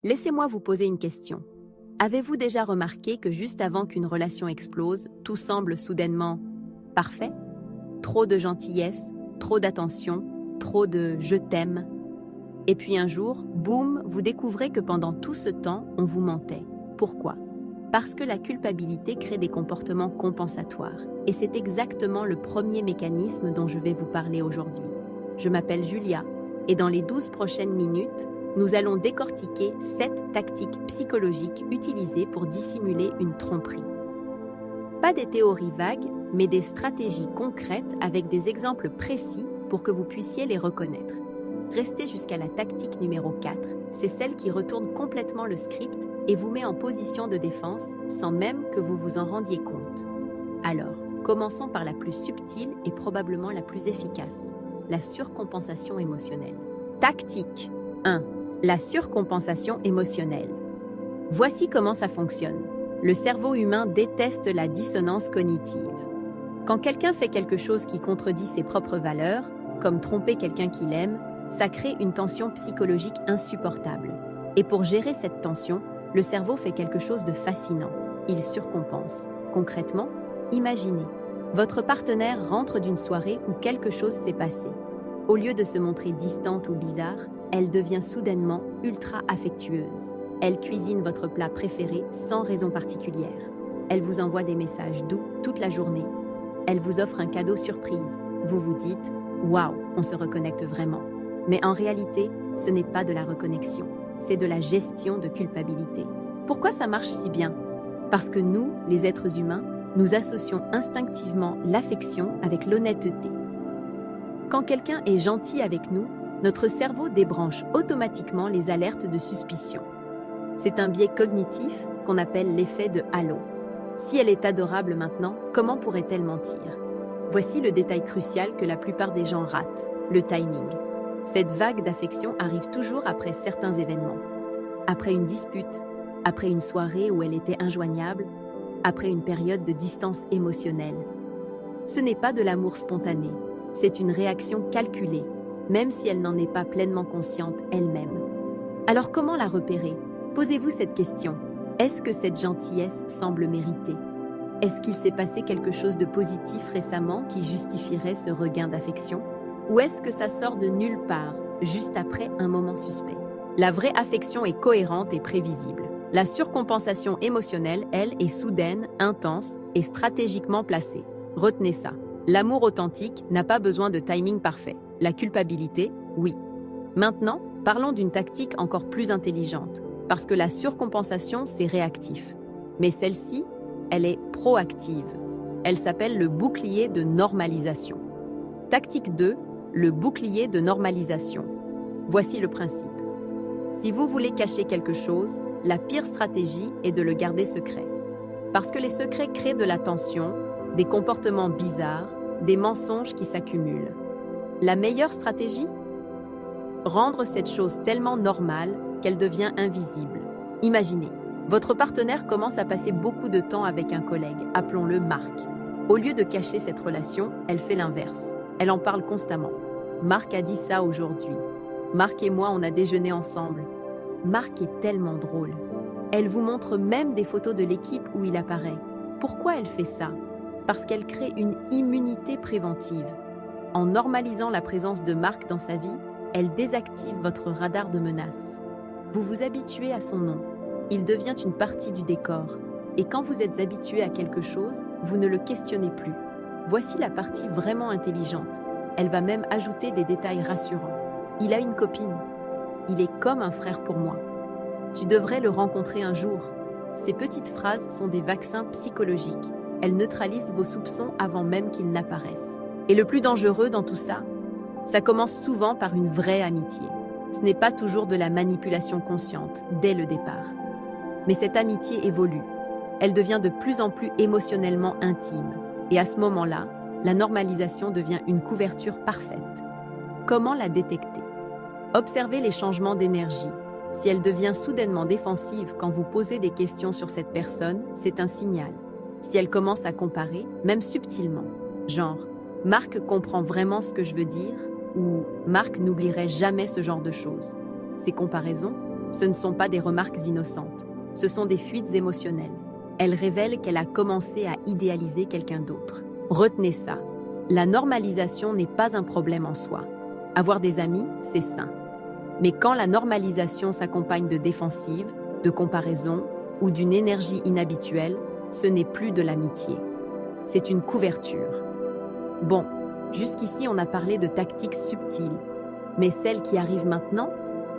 Laissez-moi vous poser une question. Avez-vous déjà remarqué que juste avant qu'une relation explose, tout semble soudainement parfait? Trop de gentillesse, trop d'attention, trop de « je t'aime ». Et puis un jour, boum, vous découvrez que pendant tout ce temps, on vous mentait. Pourquoi? Parce que la culpabilité crée des comportements compensatoires. Et c'est exactement le premier mécanisme dont je vais vous parler aujourd'hui. Je m'appelle Julia, et dans les 12 prochaines minutes, nous allons décortiquer 7 tactiques psychologiques utilisées pour dissimuler une tromperie. Pas des théories vagues, mais des stratégies concrètes avec des exemples précis pour que vous puissiez les reconnaître. Restez jusqu'à la tactique numéro 4, c'est celle qui retourne complètement le script et vous met en position de défense sans même que vous vous en rendiez compte. Alors, commençons par la plus subtile et probablement la plus efficace, la surcompensation émotionnelle. Tactique 1. La surcompensation émotionnelle. Voici comment ça fonctionne. Le cerveau humain déteste la dissonance cognitive. Quand quelqu'un fait quelque chose qui contredit ses propres valeurs, comme tromper quelqu'un qu'il aime, ça crée une tension psychologique insupportable. Et pour gérer cette tension, le cerveau fait quelque chose de fascinant. Il surcompense. Concrètement, imaginez, votre partenaire rentre d'une soirée où quelque chose s'est passé. Au lieu de se montrer distante ou bizarre, elle devient soudainement ultra affectueuse. Elle cuisine votre plat préféré sans raison particulière. Elle vous envoie des messages doux toute la journée. Elle vous offre un cadeau surprise. Vous vous dites « Waouh, on se reconnecte vraiment ». Mais en réalité, ce n'est pas de la reconnexion, c'est de la gestion de culpabilité. Pourquoi ça marche si bien? Parce que nous, les êtres humains, nous associons instinctivement l'affection avec l'honnêteté. Quand quelqu'un est gentil avec nous, notre cerveau débranche automatiquement les alertes de suspicion. C'est un biais cognitif qu'on appelle l'effet de halo. Si elle est adorable maintenant, comment pourrait-elle mentir? Voici le détail crucial que la plupart des gens ratent, le timing. Cette vague d'affection arrive toujours après certains événements. Après une dispute, après une soirée où elle était injoignable, après une période de distance émotionnelle. Ce n'est pas de l'amour spontané, c'est une réaction calculée, même si elle n'en est pas pleinement consciente elle-même. Alors comment la repérer? Posez-vous cette question. Est-ce que cette gentillesse semble méritée? Est-ce qu'il s'est passé quelque chose de positif récemment qui justifierait ce regain d'affection? Ou est-ce que ça sort de nulle part, juste après un moment suspect? La vraie affection est cohérente et prévisible. La surcompensation émotionnelle, elle, est soudaine, intense et stratégiquement placée. Retenez ça. L'amour authentique n'a pas besoin de timing parfait. La culpabilité, oui. Maintenant, parlons d'une tactique encore plus intelligente, parce que la surcompensation, c'est réactif. Mais celle-ci, elle est proactive. Elle s'appelle le bouclier de normalisation. Tactique 2, le bouclier de normalisation. Voici le principe. Si vous voulez cacher quelque chose, la pire stratégie est de le garder secret. Parce que les secrets créent de la tension, des comportements bizarres, des mensonges qui s'accumulent. La meilleure stratégie? Rendre cette chose tellement normale qu'elle devient invisible. Imaginez, votre partenaire commence à passer beaucoup de temps avec un collègue, appelons-le Marc. Au lieu de cacher cette relation, elle fait l'inverse. Elle en parle constamment. Marc a dit ça aujourd'hui. Marc et moi, on a déjeuné ensemble. Marc est tellement drôle. Elle vous montre même des photos de l'équipe où il apparaît. Pourquoi elle fait ça? Parce qu'elle crée une immunité préventive. En normalisant la présence de Marc dans sa vie, elle désactive votre radar de menace. Vous vous habituez à son nom. Il devient une partie du décor. Et quand vous êtes habitué à quelque chose, vous ne le questionnez plus. Voici la partie vraiment intelligente. Elle va même ajouter des détails rassurants. Il a une copine. Il est comme un frère pour moi. Tu devrais le rencontrer un jour. Ces petites phrases sont des vaccins psychologiques. Elles neutralisent vos soupçons avant même qu'ils n'apparaissent. Et le plus dangereux dans tout ça, ça commence souvent par une vraie amitié. Ce n'est pas toujours de la manipulation consciente, dès le départ. Mais cette amitié évolue. Elle devient de plus en plus émotionnellement intime. Et à ce moment-là, la normalisation devient une couverture parfaite. Comment la détecter? Observez les changements d'énergie. Si elle devient soudainement défensive quand vous posez des questions sur cette personne, c'est un signal. Si elle commence à comparer, même subtilement, genre « Marc comprend vraiment ce que je veux dire » ou « Marc n'oublierait jamais ce genre de choses ». Ces comparaisons, Ce ne sont pas des remarques innocentes, ce sont des fuites émotionnelles. Elles révèlent qu'elle a commencé à idéaliser quelqu'un d'autre. Retenez ça, la normalisation n'est pas un problème en soi. Avoir des amis, c'est sain. Mais quand la normalisation s'accompagne de défensives, de comparaisons ou d'une énergie inhabituelle, ce n'est plus de l'amitié. C'est une couverture. Bon, jusqu'ici on a parlé de tactiques subtiles, mais celle qui arrive maintenant,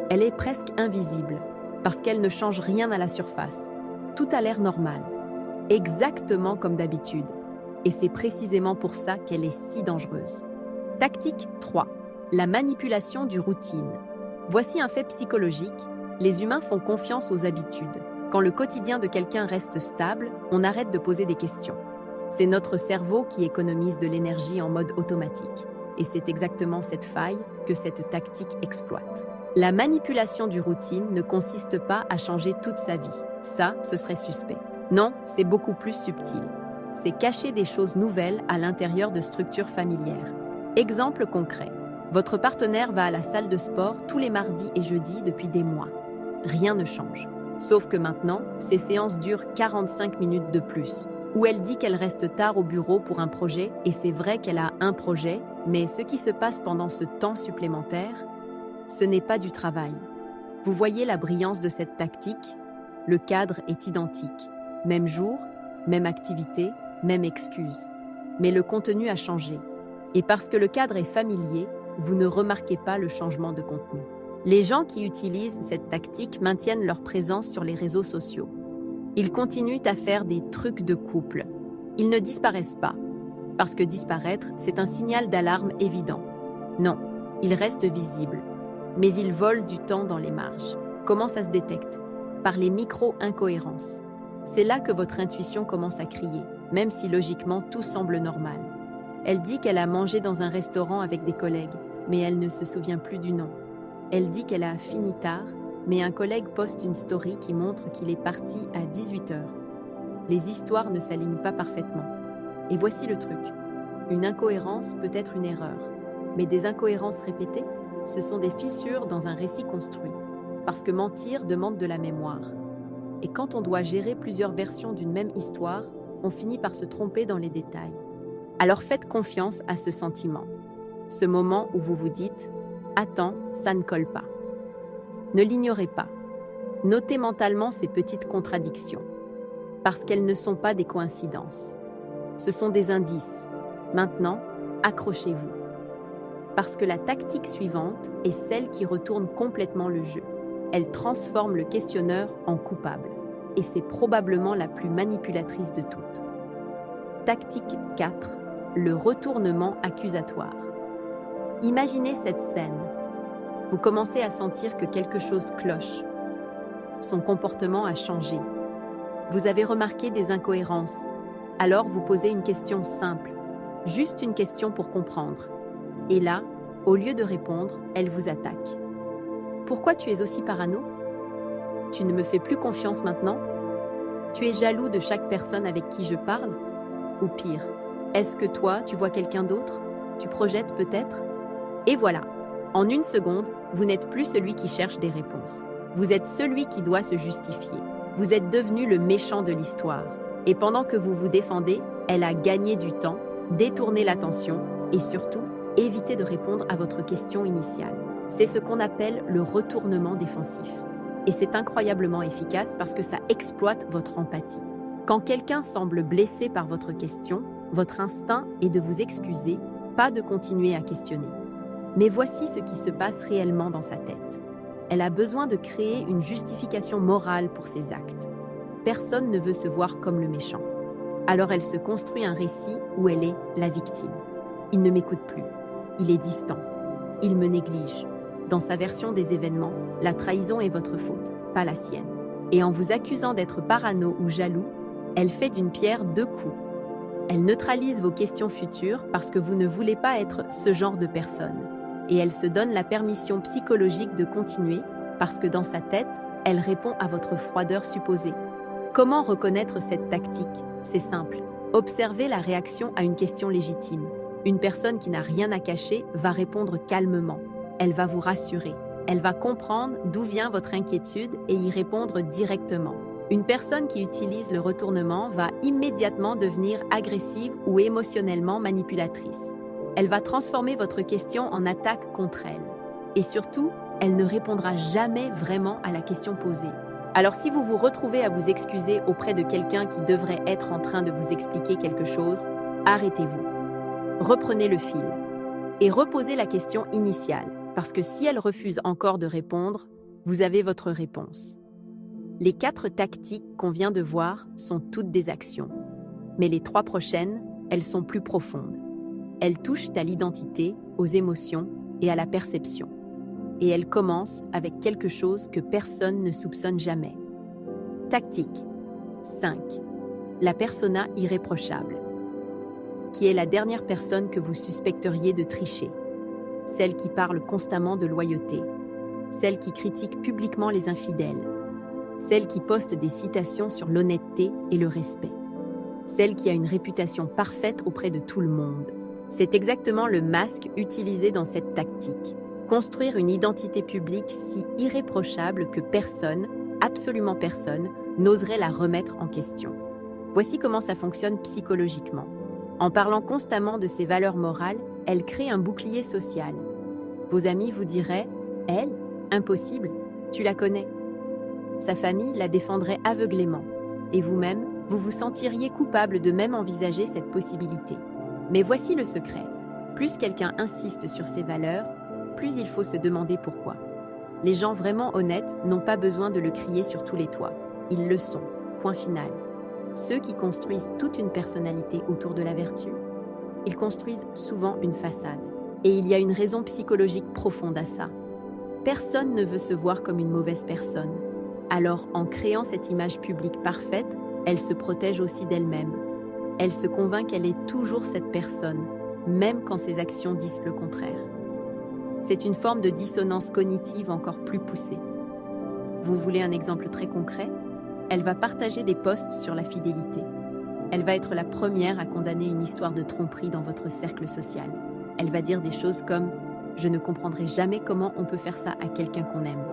elle est presque invisible, parce qu'elle ne change rien à la surface. Tout a l'air normal, exactement comme d'habitude. Et c'est précisément pour ça qu'elle est si dangereuse. Tactique 3. La manipulation du routine. Voici un fait psychologique. Les humains font confiance aux habitudes. Quand le quotidien de quelqu'un reste stable, on arrête de poser des questions. C'est notre cerveau qui économise de l'énergie en mode automatique. Et c'est exactement cette faille que cette tactique exploite. La manipulation du routine ne consiste pas à changer toute sa vie. Ça, ce serait suspect. Non, c'est beaucoup plus subtil. C'est cacher des choses nouvelles à l'intérieur de structures familières. Exemple concret. Votre partenaire va à la salle de sport tous les mardis et jeudis depuis des mois. Rien ne change. Sauf que maintenant, ces séances durent 45 minutes de plus. Ou elle dit qu'elle reste tard au bureau pour un projet, et c'est vrai qu'elle a un projet, mais ce qui se passe pendant ce temps supplémentaire, ce n'est pas du travail. Vous voyez la brillance de cette tactique? Le cadre est identique. Même jour, même activité, même excuse. Mais le contenu a changé. Et parce que le cadre est familier, vous ne remarquez pas le changement de contenu. Les gens qui utilisent cette tactique maintiennent leur présence sur les réseaux sociaux. Ils continuent à faire des trucs de couple. Ils ne disparaissent pas. Parce que disparaître, c'est un signal d'alarme évident. Non, ils restent visibles. Mais ils volent du temps dans les marges. Comment ça se détecte? Par les micro-incohérences. C'est là que votre intuition commence à crier, même si logiquement tout semble normal. Elle dit qu'elle a mangé dans un restaurant avec des collègues, mais elle ne se souvient plus du nom. Elle dit qu'elle a fini tard, mais un collègue poste une story qui montre qu'il est parti à 18h. Les histoires ne s'alignent pas parfaitement. Et voici le truc. Une incohérence peut être une erreur, mais des incohérences répétées, ce sont des fissures dans un récit construit. Parce que mentir demande de la mémoire. Et quand on doit gérer plusieurs versions d'une même histoire, on finit par se tromper dans les détails. Alors faites confiance à ce sentiment. Ce moment où vous vous dites « Attends, ça ne colle pas ». Ne l'ignorez pas. Notez mentalement ces petites contradictions, parce qu'elles ne sont pas des coïncidences. Ce sont des indices. Maintenant, accrochez-vous. Parce que la tactique suivante est celle qui retourne complètement le jeu. Elle transforme le questionneur en coupable. Et c'est probablement la plus manipulatrice de toutes. Tactique 4. Le retournement accusatoire. Imaginez cette scène. Vous commencez à sentir que quelque chose cloche. Son comportement a changé. Vous avez remarqué des incohérences. Alors vous posez une question simple. Juste une question pour comprendre. Et là, au lieu de répondre, elle vous attaque. Pourquoi tu es aussi parano? Tu ne me fais plus confiance maintenant? Tu es jaloux de chaque personne avec qui je parle? Ou pire, est-ce que toi, tu vois quelqu'un d'autre? Tu projettes peut-être? Et voilà, en une seconde, vous n'êtes plus celui qui cherche des réponses. Vous êtes celui qui doit se justifier. Vous êtes devenu le méchant de l'histoire. Et pendant que vous vous défendez, elle a gagné du temps, détourné l'attention et surtout, évité de répondre à votre question initiale. C'est ce qu'on appelle le retournement défensif. Et c'est incroyablement efficace parce que ça exploite votre empathie. Quand quelqu'un semble blessé par votre question, votre instinct est de vous excuser, pas de continuer à questionner. Mais voici ce qui se passe réellement dans sa tête. Elle a besoin de créer une justification morale pour ses actes. Personne ne veut se voir comme le méchant. Alors elle se construit un récit où elle est la victime. Il ne m'écoute plus. Il est distant. Il me néglige. Dans sa version des événements, la trahison est votre faute, pas la sienne. Et en vous accusant d'être parano ou jaloux, elle fait d'une pierre deux coups. Elle neutralise vos questions futures parce que vous ne voulez pas être ce genre de personne. Et elle se donne la permission psychologique de continuer parce que dans sa tête, elle répond à votre froideur supposée. Comment reconnaître cette tactique? C'est simple. Observez la réaction à une question légitime. Une personne qui n'a rien à cacher va répondre calmement. Elle va vous rassurer. Elle va comprendre d'où vient votre inquiétude et y répondre directement. Une personne qui utilise le retournement va immédiatement devenir agressive ou émotionnellement manipulatrice. Elle va transformer votre question en attaque contre elle. Et surtout, elle ne répondra jamais vraiment à la question posée. Alors si vous vous retrouvez à vous excuser auprès de quelqu'un qui devrait être en train de vous expliquer quelque chose, arrêtez-vous. Reprenez le fil et reposez la question initiale, parce que si elle refuse encore de répondre, vous avez votre réponse. Les 4 tactiques qu'on vient de voir sont toutes des actions, mais les 3 prochaines, elles sont plus profondes. Elles touchent à l'identité, aux émotions et à la perception. Et elles commencent avec quelque chose que personne ne soupçonne jamais. Tactique 5. La persona irréprochable, qui est la dernière personne que vous suspecteriez de tricher. Celle qui parle constamment de loyauté, celle qui critique publiquement les infidèles, celle qui poste des citations sur l'honnêteté et le respect, celle qui a une réputation parfaite auprès de tout le monde. C'est exactement le masque utilisé dans cette tactique. Construire une identité publique si irréprochable que personne, absolument personne, n'oserait la remettre en question. Voici comment ça fonctionne psychologiquement. En parlant constamment de ses valeurs morales, elle crée un bouclier social. Vos amis vous diraient « Elle, impossible, tu la connais ». Sa famille la défendrait aveuglément. Et vous-même, vous vous sentiriez coupable de même envisager cette possibilité. Mais voici le secret. Plus quelqu'un insiste sur ses valeurs, plus il faut se demander pourquoi. Les gens vraiment honnêtes n'ont pas besoin de le crier sur tous les toits. Ils le sont. Point final. Ceux qui construisent toute une personnalité autour de la vertu, ils construisent souvent une façade. Et il y a une raison psychologique profonde à ça. Personne ne veut se voir comme une mauvaise personne. Alors, en créant cette image publique parfaite, elle se protège aussi d'elle-même. Elle se convainc qu'elle est toujours cette personne, même quand ses actions disent le contraire. C'est une forme de dissonance cognitive encore plus poussée. Vous voulez un exemple très concret ? Elle va partager des posts sur la fidélité. Elle va être la première à condamner une histoire de tromperie dans votre cercle social. Elle va dire des choses comme « Je ne comprendrai jamais comment on peut faire ça à quelqu'un qu'on aime ».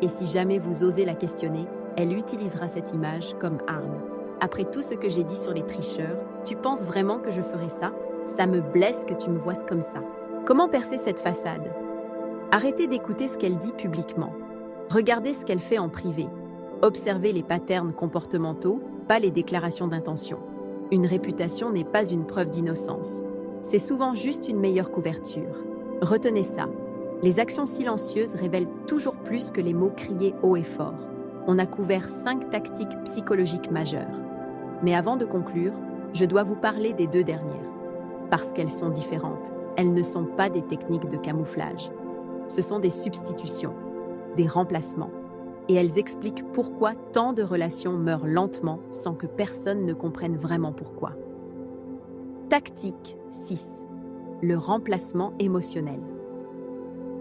Et si jamais vous osez la questionner, elle utilisera cette image comme arme. Après tout ce que j'ai dit sur les tricheurs, tu penses vraiment que je ferai ça ? Ça me blesse que tu me voies comme ça. Comment percer cette façade ? Arrêtez d'écouter ce qu'elle dit publiquement. Regardez ce qu'elle fait en privé. Observez les patterns comportementaux, pas les déclarations d'intention. Une réputation n'est pas une preuve d'innocence. C'est souvent juste une meilleure couverture. Retenez ça. Les actions silencieuses révèlent toujours plus que les mots criés haut et fort. On a couvert 5 tactiques psychologiques majeures. Mais avant de conclure, je dois vous parler des 2 dernières. Parce qu'elles sont différentes. Elles ne sont pas des techniques de camouflage. Ce sont des substitutions, des remplacements. Et elles expliquent pourquoi tant de relations meurent lentement sans que personne ne comprenne vraiment pourquoi. Tactique 6. Le remplacement émotionnel.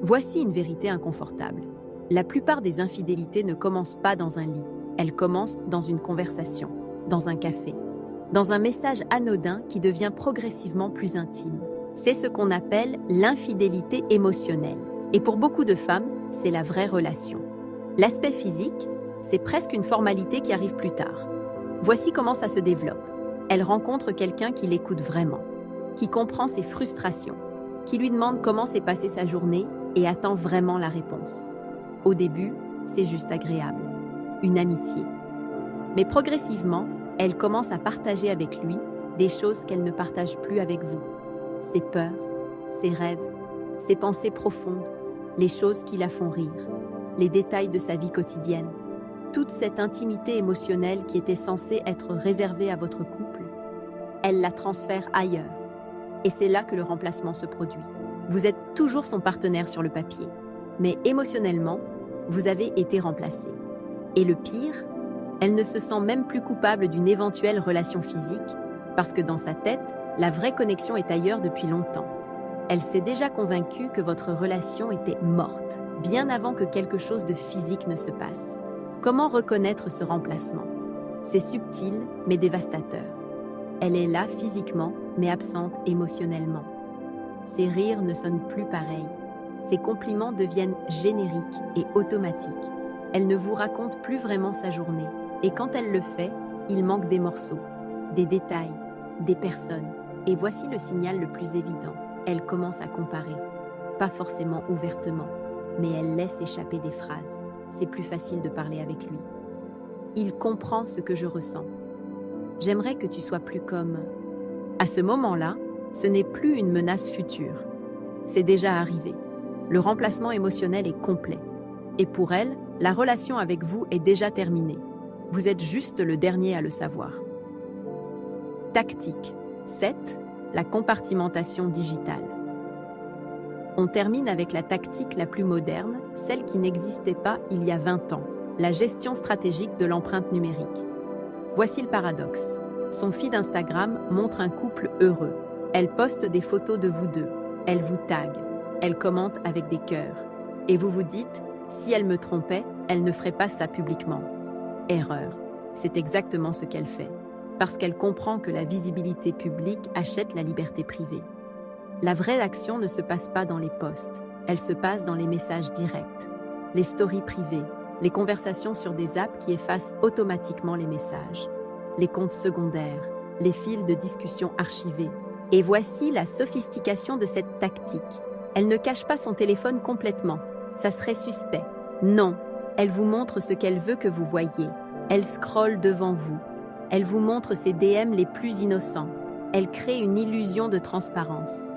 Voici une vérité inconfortable. La plupart des infidélités ne commencent pas dans un lit. Elles commencent dans une conversation, dans un café, dans un message anodin qui devient progressivement plus intime. C'est ce qu'on appelle l'infidélité émotionnelle. Et pour beaucoup de femmes, c'est la vraie relation. L'aspect physique, c'est presque une formalité qui arrive plus tard. Voici comment ça se développe. Elle rencontre quelqu'un qui l'écoute vraiment, qui comprend ses frustrations, qui lui demande comment s'est passée sa journée et attend vraiment la réponse. Au début, c'est juste agréable, une amitié. Mais progressivement, elle commence à partager avec lui des choses qu'elle ne partage plus avec vous. Ses peurs, ses rêves, ses pensées profondes, les choses qui la font rire, les détails de sa vie quotidienne. Toute cette intimité émotionnelle qui était censée être réservée à votre couple, elle la transfère ailleurs. Et c'est là que le remplacement se produit. Vous êtes toujours son partenaire sur le papier, mais émotionnellement, vous avez été remplacé. Et le pire, elle ne se sent même plus coupable d'une éventuelle relation physique, parce que dans sa tête, la vraie connexion est ailleurs depuis longtemps. Elle s'est déjà convaincue que votre relation était morte, bien avant que quelque chose de physique ne se passe. Comment reconnaître ce remplacement ? C'est subtil, mais dévastateur. Elle est là physiquement, mais absente émotionnellement. Ses rires ne sonnent plus pareils. Ses compliments deviennent génériques et automatiques. Elle ne vous raconte plus vraiment sa journée. Et quand elle le fait, il manque des morceaux, des détails, des personnes. Et voici le signal le plus évident. Elle commence à comparer. Pas forcément ouvertement, mais elle laisse échapper des phrases. C'est plus facile de parler avec lui. Il comprend ce que je ressens. J'aimerais que tu sois plus comme... À ce moment-là, ce n'est plus une menace future. C'est déjà arrivé. Le remplacement émotionnel est complet. Et pour elle, la relation avec vous est déjà terminée. Vous êtes juste le dernier à le savoir. Tactique 7. La compartimentation digitale. On termine avec la tactique la plus moderne, celle qui n'existait pas il y a 20 ans, la gestion stratégique de l'empreinte numérique. Voici le paradoxe. Son feed Instagram montre un couple heureux. Elle poste des photos de vous deux. Elle vous tague. Elle commente avec des cœurs. Et vous vous dites, si elle me trompait, elle ne ferait pas ça publiquement. Erreur. C'est exactement ce qu'elle fait. Parce qu'elle comprend que la visibilité publique achète la liberté privée. La vraie action ne se passe pas dans les posts. Elle se passe dans les messages directs, les stories privées, les conversations sur des apps qui effacent automatiquement les messages, les comptes secondaires, les fils de discussion archivés. Et voici la sophistication de cette tactique. Elle ne cache pas son téléphone complètement. Ça serait suspect. Non, elle vous montre ce qu'elle veut que vous voyiez. Elle scrolle devant vous. Elle vous montre ses DM les plus innocents. Elle crée une illusion de transparence.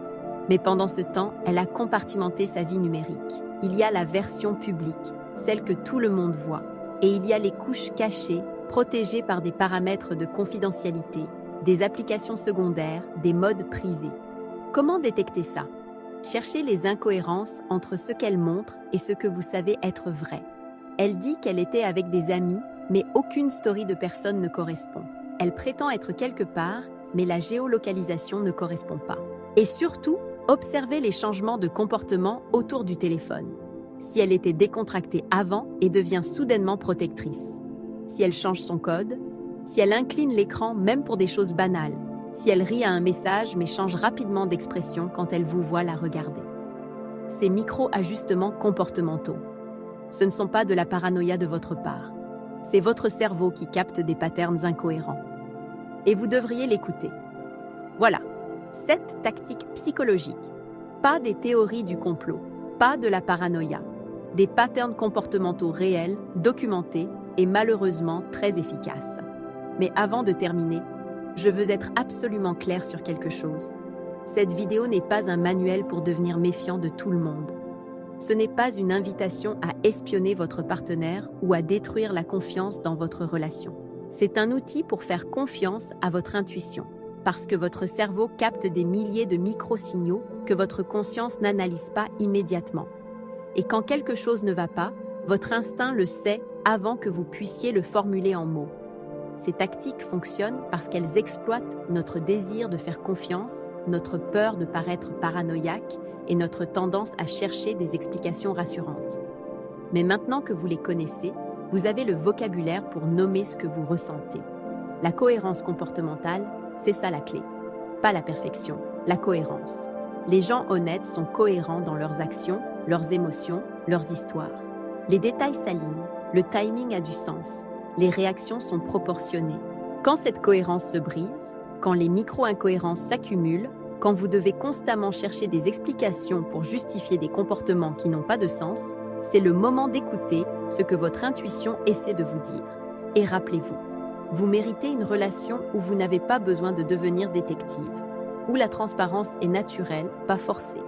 Mais pendant ce temps, elle a compartimenté sa vie numérique. Il y a la version publique, celle que tout le monde voit. Et il y a les couches cachées, protégées par des paramètres de confidentialité, des applications secondaires, des modes privés. Comment détecter ça? Cherchez les incohérences entre ce qu'elle montre et ce que vous savez être vrai. Elle dit qu'elle était avec des amis, mais aucune story de personne ne correspond. Elle prétend être quelque part, mais la géolocalisation ne correspond pas. Et surtout, observez les changements de comportement autour du téléphone. Si elle était décontractée avant et devient soudainement protectrice. Si elle change son code. Si elle incline l'écran même pour des choses banales. Si elle rit à un message mais change rapidement d'expression quand elle vous voit la regarder. Ces micro-ajustements comportementaux. Ce ne sont pas de la paranoïa de votre part. C'est votre cerveau qui capte des patterns incohérents. Et vous devriez l'écouter. Voilà, 7 tactiques psychologiques. Pas des théories du complot, pas de la paranoïa. Des patterns comportementaux réels, documentés et malheureusement très efficaces. Mais avant de terminer, je veux être absolument clair sur quelque chose. Cette vidéo n'est pas un manuel pour devenir méfiant de tout le monde. Ce n'est pas une invitation à espionner votre partenaire ou à détruire la confiance dans votre relation. C'est un outil pour faire confiance à votre intuition, parce que votre cerveau capte des milliers de micro-signaux que votre conscience n'analyse pas immédiatement. Et quand quelque chose ne va pas, votre instinct le sait avant que vous puissiez le formuler en mots. Ces tactiques fonctionnent parce qu'elles exploitent notre désir de faire confiance, notre peur de paraître paranoïaque et notre tendance à chercher des explications rassurantes. Mais maintenant que vous les connaissez, vous avez le vocabulaire pour nommer ce que vous ressentez. La cohérence comportementale, c'est ça la clé. Pas la perfection, la cohérence. Les gens honnêtes sont cohérents dans leurs actions, leurs émotions, leurs histoires. Les détails s'alignent, le timing a du sens, les réactions sont proportionnées. Quand cette cohérence se brise, quand les micro-incohérences s'accumulent, quand vous devez constamment chercher des explications pour justifier des comportements qui n'ont pas de sens, c'est le moment d'écouter ce que votre intuition essaie de vous dire. Et rappelez-vous, vous méritez une relation où vous n'avez pas besoin de devenir détective, où la transparence est naturelle, pas forcée,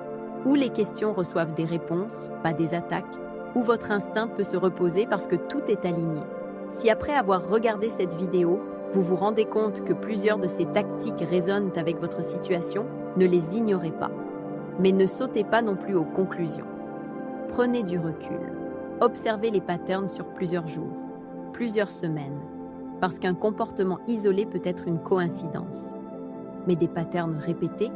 où les questions reçoivent des réponses, pas des attaques, où votre instinct peut se reposer parce que tout est aligné. Si après avoir regardé cette vidéo, vous vous rendez compte que plusieurs de ces tactiques résonnent avec votre situation, ne les ignorez pas. Mais ne sautez pas non plus aux conclusions. Prenez du recul. Observez les patterns sur plusieurs jours, plusieurs semaines, parce qu'un comportement isolé peut être une coïncidence. Mais des patterns répétés,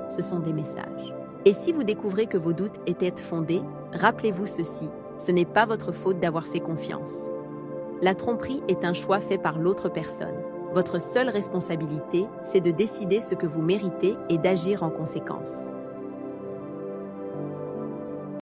ce sont des messages. Et si vous découvrez que vos doutes étaient fondés, rappelez-vous ceci, ce n'est pas votre faute d'avoir fait confiance. La tromperie est un choix fait par l'autre personne. Votre seule responsabilité, c'est de décider ce que vous méritez et d'agir en conséquence.